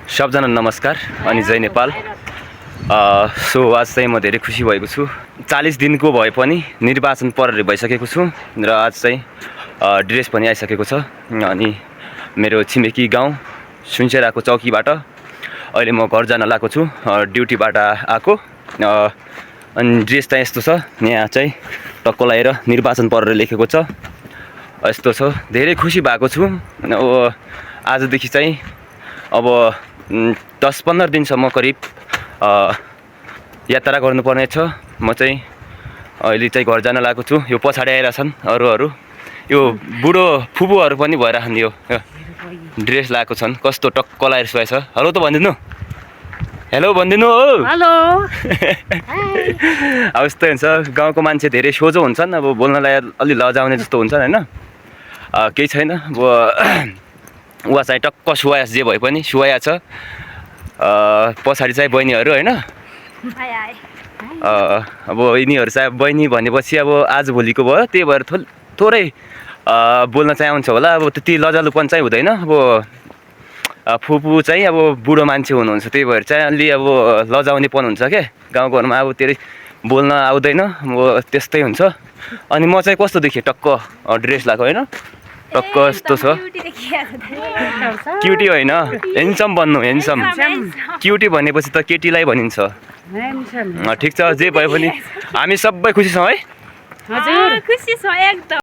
सबजना नमस्कार अनि जय नेपाल। सो आज चाहिँ म धेरै खुसी भएको छु। 40 दिनको भए पनि निर्वाचन प्रहरी भइसकेको छु र आज चाहिँ ड्रेस पनि आइसकेको छ। अनि मेरो छिमेकी गाउँ सुनसेराको चौकीबाट अहिले म घर जान लागेको छु, ड्युटीबाट आएको। अनि ड्रेस चाहिँ यस्तो छ, यहाँ चाहिँ टक्क लगाएर निर्वाचन प्रहरी लेखेको छ, यस्तो छ। धेरै खुसी भएको छु। आजदेखि चाहिँ अब 10-15 दिनसम्म करिब यात्रा गर्नुपर्ने छ। म चाहिँ अहिले चाहिँ घर जान लागेको छु। यो पछाडि आइरहेछन् अरूहरू, यो बुढो फुपूहरू पनि भइरहेछन्। यो ड्रेस लगाएको छन्, कस्तो टक्क लगाएर सुहाएछ। हेलो त भनिदिनु, हेलो भनिदिनु हो। हेलो। अब यस्तै हुन्छ, गाउँको मान्छे धेरै सोझो हुन्छन्, अब बोल्नलाई अलि लजाउने जस्तो हुन्छन् होइन। केही छैन, अब उहाँ चाहिँ टक्क सुहाएछ, जे भए पनि सुहाया छ। पछाडि चाहिँ बहिनीहरू होइन, अब यिनीहरू चाहिँ बहिनी भनेपछि अब आजभोलिको भयो, त्यही भएर थोरै बोल्न चाहिँ आउँछ होला। अब त्यति लजालुपन चाहिँ हुँदैन। अब फुपू चाहिँ अब बुढो मान्छे हुनुहुन्छ, त्यही भएर चाहिँ अलि अब लजाउनेपन हुन्छ क्या गाउँघरमा। अब धेरै बोल्न आउँदैन, अब त्यस्तै हुन्छ। अनि म चाहिँ कस्तो देखेँ, टक्क ड्रेस लगाएको होइन, टक्क यस्तो छ। क्युटी होइन, हेन्सम बन्नु, हेन्सम। क्युटी भनेपछि त केटीलाई भनिन्छ। ठिक छ, जे भए पनि हामी सबै खुसी छौँ है। हजुर खुसी छ एकदम।